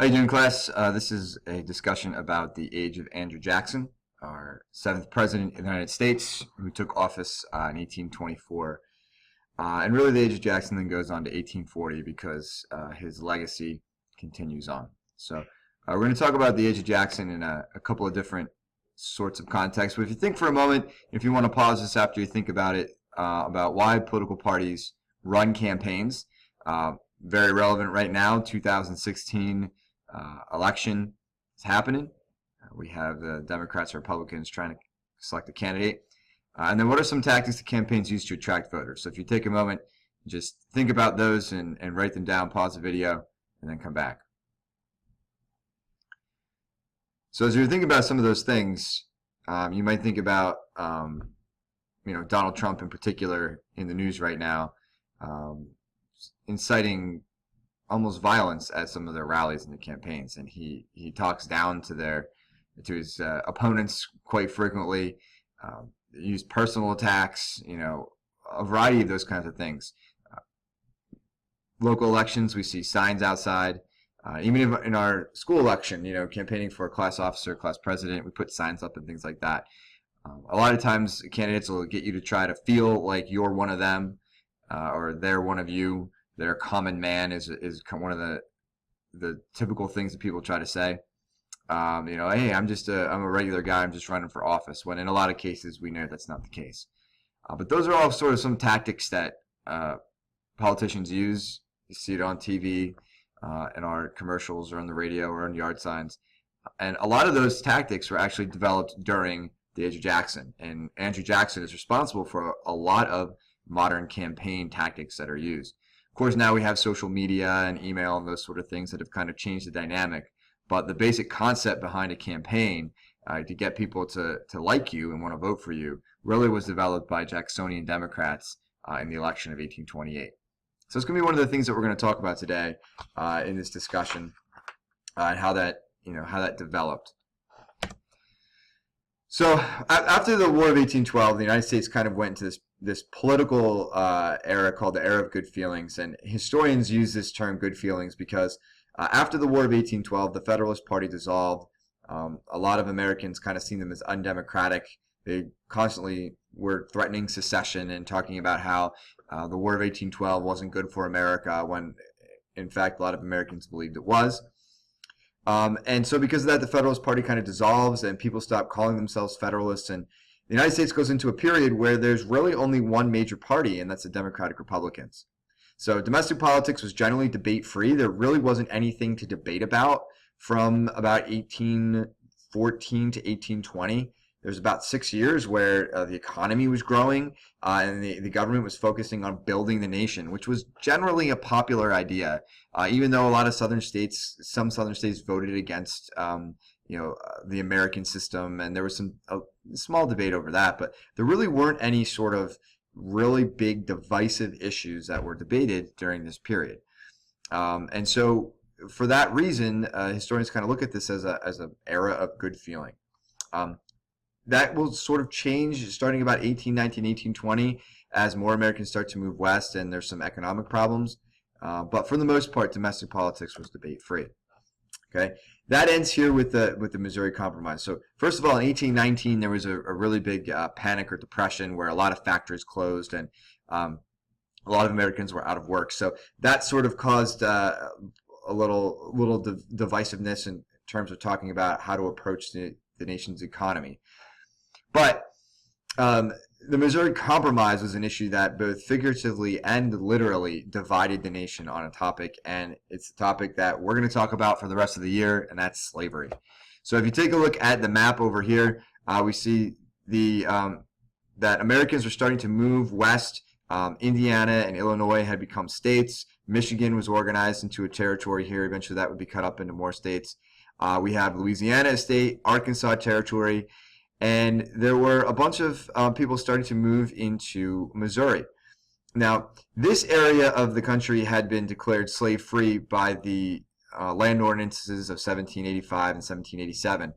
How you doing, class? This is a discussion about the age of Andrew Jackson, our seventh president of the United States, who took office in 1824. And really, the age of Jackson then goes on to 1840 because his legacy continues on. So we're going to talk about the age of Jackson in a couple of different sorts of contexts. But if you think for a moment, if you want to pause this after you think about it, about why political parties run campaigns, very relevant right now, 2016 election is happening. We have the Democrats and Republicans trying to select a candidate. And then what are some tactics that campaigns use to attract voters? So if you take a moment, just think about those and write them down, pause the video, and then come back. So as you're thinking about some of those things, you might think about Donald Trump in particular in the news right now, inciting almost violence at some of their rallies and the campaigns, and he talks down to his opponents quite frequently. Use personal attacks, a variety of those kinds of things. Local elections, we see signs outside. Even in our school election, campaigning for a class officer, class president, we put signs up and things like that. A lot of times, candidates will get you to try to feel like you're one of them, or they're one of you. Their common man is one of the typical things that people try to say. Hey, I'm a regular guy. I'm just running for office. When in a lot of cases we know that's not the case. But those are all sort of some tactics that politicians use. You see it on TV, in our commercials, or on the radio, or on yard signs. And a lot of those tactics were actually developed during the age of Jackson. And Andrew Jackson is responsible for a lot of modern campaign tactics that are used. Of course, now we have social media and email and those sort of things that have kind of changed the dynamic. But the basic concept behind a campaign to get people to like you and want to vote for you really was developed by Jacksonian Democrats in the election of 1828. So it's going to be one of the things that we're going to talk about today in this discussion, and how that developed. So after the War of 1812, the United States kind of went into this political era called the era of good feelings, and historians use this term good feelings because after the War of 1812, the Federalist Party dissolved. A lot of Americans kind of seen them as undemocratic. They constantly were threatening secession and talking about how the War of 1812 wasn't good for America, when in fact a lot of Americans believed it was. And so because of that, the Federalist Party kind of dissolves and people stop calling themselves Federalists, and the United States goes into a period where there's really only one major party, and that's the Democratic Republicans. So domestic politics was generally debate-free. There really wasn't anything to debate about from about 1814 to 1820. There's about 6 years where the economy was growing and the government was focusing on building the nation, which was generally a popular idea, even though a lot of some southern states voted against the American system, and there was a small debate over that, but there really weren't any sort of really big divisive issues that were debated during this period. And so for that reason, historians kind of look at this as an era of good feeling. That will sort of change starting about 1819, 1820, as more Americans start to move west and there's some economic problems. But for the most part, domestic politics was debate-free. Okay, that ends here with the Missouri Compromise. So first of all, in 1819, there was a really big panic or depression where a lot of factories closed and a lot of Americans were out of work. So that sort of caused a little divisiveness in terms of talking about how to approach the nation's economy. But the Missouri Compromise was an issue that both figuratively and literally divided the nation on a topic, and it's a topic that we're going to talk about for the rest of the year, and that's slavery. So if you take a look at the map over here, we see that Americans were starting to move west. Indiana and Illinois had become states. Michigan was organized into a territory here. Eventually that would be cut up into more states. We have Louisiana as state, Arkansas territory, and there were a bunch of people starting to move into Missouri. Now, this area of the country had been declared slave-free by the land ordinances of 1785 and 1787.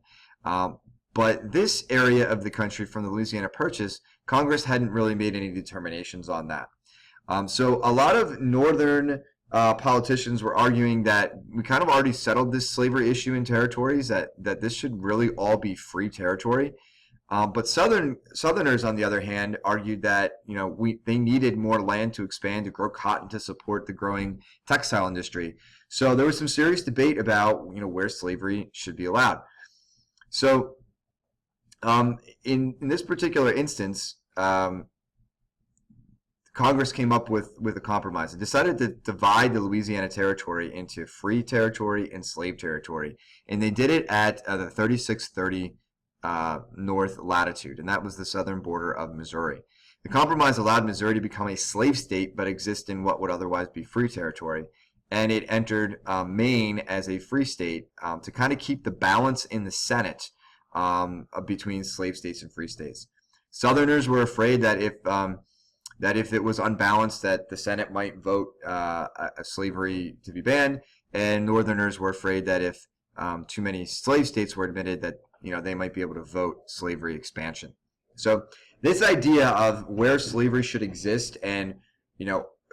But this area of the country from the Louisiana Purchase, Congress hadn't really made any determinations on that. So a lot of northern politicians were arguing that we kind of already settled this slavery issue in territories, that this should really all be free territory. But Southerners, on the other hand, argued that they needed more land to expand, to grow cotton, to support the growing textile industry. So there was some serious debate about where slavery should be allowed. So in this particular instance, Congress came up with a compromise. It decided to divide the Louisiana Territory into free territory and slave territory, and they did it at the 3630 north latitude, and that was the southern border of Missouri. The compromise allowed Missouri to become a slave state but exist in what would otherwise be free territory, and it entered Maine as a free state to kind of keep the balance in the Senate between slave states and free states. Southerners were afraid that if it was unbalanced, that the Senate might vote slavery to be banned, and Northerners were afraid that if too many slave states were admitted, that they might be able to vote slavery expansion. So this idea of where slavery should exist and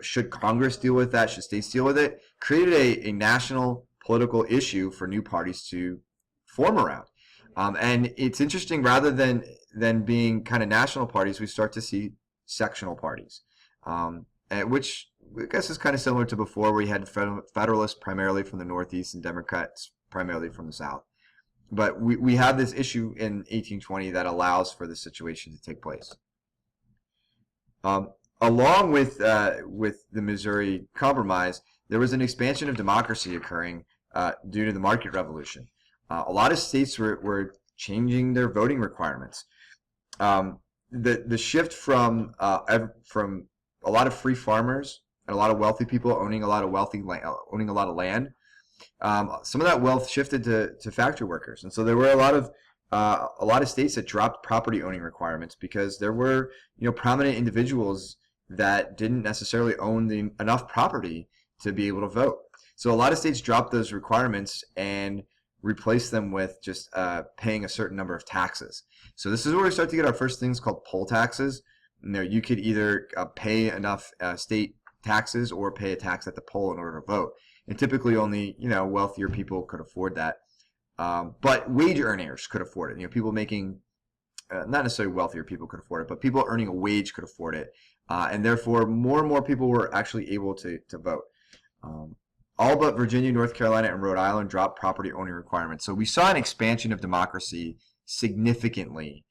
should Congress deal with that, should states deal with it, created a national political issue for new parties to form around. And it's interesting, rather than being kind of national parties, we start to see sectional parties, which I guess is kind of similar to before, where you had Federalists primarily from the Northeast and Democrats primarily from the South. But we have this issue in 1820 that allows for this situation to take place. Along with the Missouri Compromise, there was an expansion of democracy occurring due to the market revolution. A lot of states were changing their voting requirements. The shift from a lot of free farmers and a lot of wealthy people owning a lot of land, some of that wealth shifted to factory workers, and so there were a lot of states that dropped property owning requirements because there were prominent individuals that didn't necessarily own enough property to be able to vote. So a lot of states dropped those requirements and replaced them with just paying a certain number of taxes. So this is where we start to get our first things called poll taxes. You could either pay enough state taxes or pay a tax at the poll in order to vote. And typically only wealthier people could afford that. But wage earners could afford it. People making, not necessarily wealthier people could afford it, but people earning a wage could afford it. And therefore more and more people were actually able to vote. All but Virginia, North Carolina, and Rhode Island dropped property owning requirements. So we saw an expansion of democracy significantly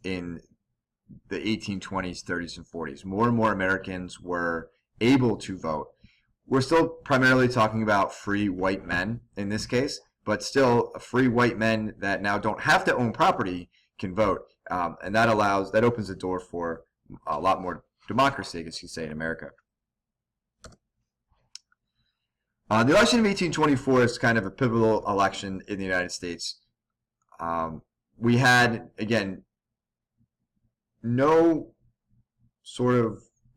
in the 1820s, 30s, and 40s. More and more Americans were able to vote. We're still primarily talking about free white men in this case, but still free white men that now don't have to own property can vote. And that opens the door for a lot more democracy, I guess you could say, in America. The election of 1824 is kind of a pivotal election in the United States. We had, again, we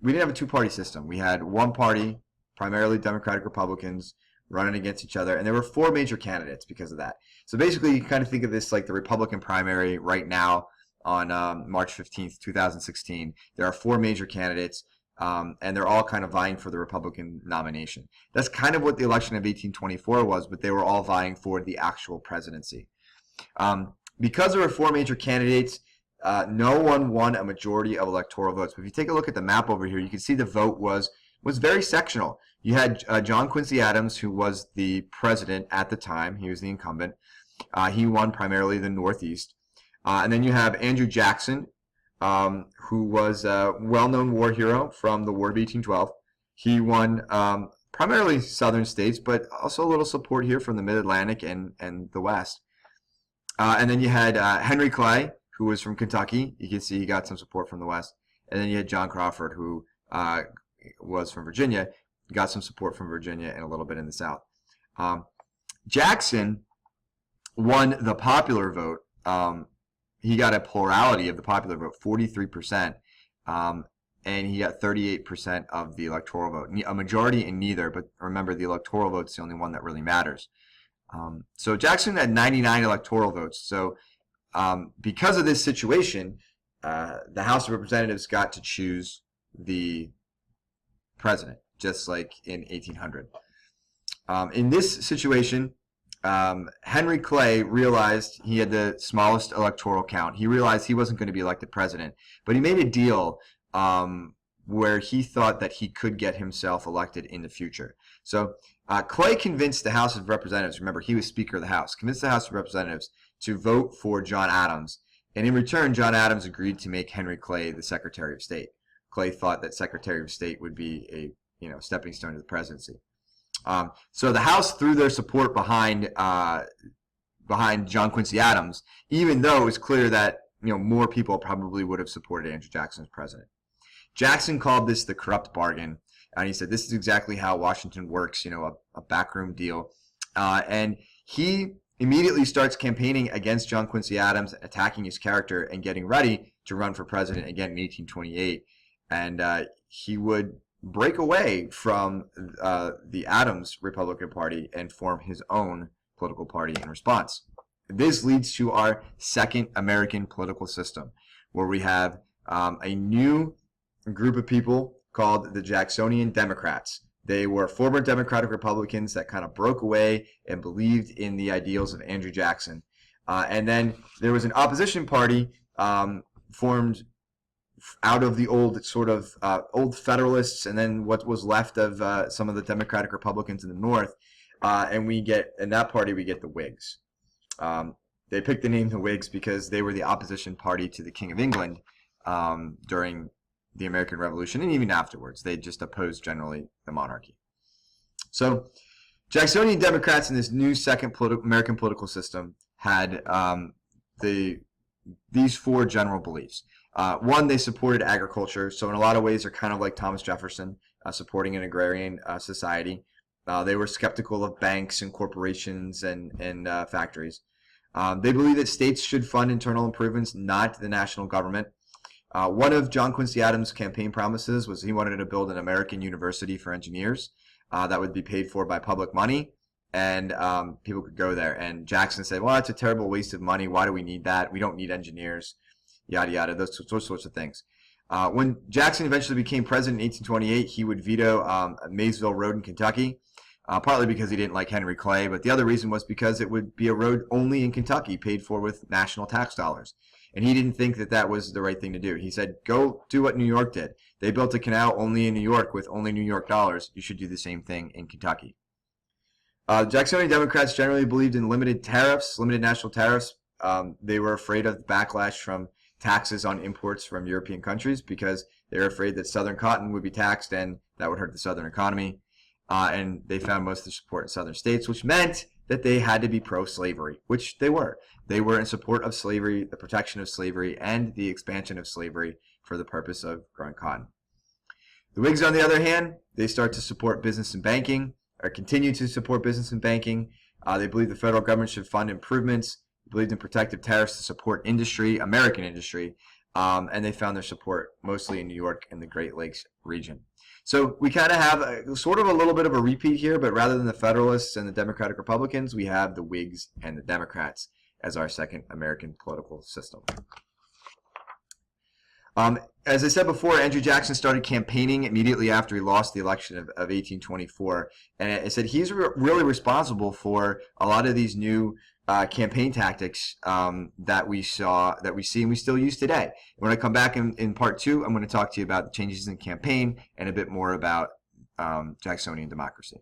didn't have a two-party system. We had one party, primarily Democratic Republicans, running against each other, and there were four major candidates because of that. So basically, you kind of think of this like the Republican primary right now on March 15th, 2016. There are four major candidates. And they're all kind of vying for the Republican nomination. That's kind of what the election of 1824 was, but they were all vying for the actual presidency. Because there were four major candidates, no one won a majority of electoral votes. But if you take a look at the map over here, you can see the vote was very sectional. You had John Quincy Adams, who was the president at the time. He was the incumbent. He won primarily the Northeast. And then you have Andrew Jackson, who was a well-known war hero from the War of 1812. He won primarily southern states, but also a little support here from the Mid-Atlantic and the West. And then you had Henry Clay, who was from Kentucky. You can see he got some support from the West. And then you had John Crawford, who was from Virginia, got some support from Virginia and a little bit in the South. Jackson won the popular vote. He got a plurality of the popular vote, 43%, and he got 38% of the electoral vote. A majority in neither, but remember, the electoral vote's the only one that really matters. So Jackson had 99 electoral votes. So because of this situation, the House of Representatives got to choose the president. just like in 1800. In this situation, Henry Clay realized he had the smallest electoral count. He realized he wasn't going to be elected president, but he made a deal where he thought that he could get himself elected in the future. So Clay convinced the House of Representatives, remember he was Speaker of the House, convinced the House of Representatives to vote for John Adams. And in return, John Adams agreed to make Henry Clay the Secretary of State. Clay thought that Secretary of State would be a stepping stone to the presidency. So the House threw their support behind John Quincy Adams, even though it was clear that more people probably would have supported Andrew Jackson as president. Jackson called this the corrupt bargain, and he said this is exactly how Washington works, a backroom deal. And he immediately starts campaigning against John Quincy Adams, attacking his character, and getting ready to run for president again in 1828. And he would break away from the Adams Republican Party and form his own political party in response. This leads to our second American political system, where we have a new group of people called the Jacksonian Democrats. They were former Democratic Republicans that kind of broke away and believed in the ideals of Andrew Jackson. And then there was an opposition party formed out of the old old Federalists, and then what was left of some of the Democratic Republicans in the North, and in that party we get the Whigs. They picked the name the Whigs because they were the opposition party to the King of England during the American Revolution, and even afterwards. They just opposed generally the monarchy. So Jacksonian Democrats in this new second American political system had these four general beliefs. One, they supported agriculture, so in a lot of ways they're kind of like Thomas Jefferson, supporting an agrarian society. They were skeptical of banks and corporations and factories. They believed that states should fund internal improvements, not the national government. One of John Quincy Adams' campaign promises was he wanted to build an American university for engineers that would be paid for by public money, and people could go there. And Jackson said, well, that's a terrible waste of money. Why do we need that? We don't need engineers, yada, yada, those sorts of things. When Jackson eventually became president in 1828, he would veto Maysville Road in Kentucky, partly because he didn't like Henry Clay, but the other reason was because it would be a road only in Kentucky, paid for with national tax dollars. And he didn't think that that was the right thing to do. He said, go do what New York did. They built a canal only in New York with only New York dollars. You should do the same thing in Kentucky. Jacksonian Democrats generally believed in limited national tariffs. They were afraid of the backlash from taxes on imports from European countries because they were afraid that Southern cotton would be taxed and that would hurt the Southern economy. And they found most of their support in Southern states, which meant that they had to be pro-slavery, which they were. They were in support of slavery, the protection of slavery, and the expansion of slavery for the purpose of growing cotton. The Whigs, on the other hand, they start to support business and banking, or continue to support business and banking. They believe the federal government should fund improvements. They believed in protective tariffs to support industry, American industry, and they found their support mostly in New York and the Great Lakes region. So we kind of have sort of a little bit of a repeat here, but rather than the Federalists and the Democratic Republicans, we have the Whigs and the Democrats as our second American political system. As I said before, Andrew Jackson started campaigning immediately after he lost the election of 1824, and I said he's really responsible for a lot of these new campaign tactics that we see and we still use today. When I come back in part 2, I'm going to talk to you about the changes in campaign and a bit more about Jacksonian democracy.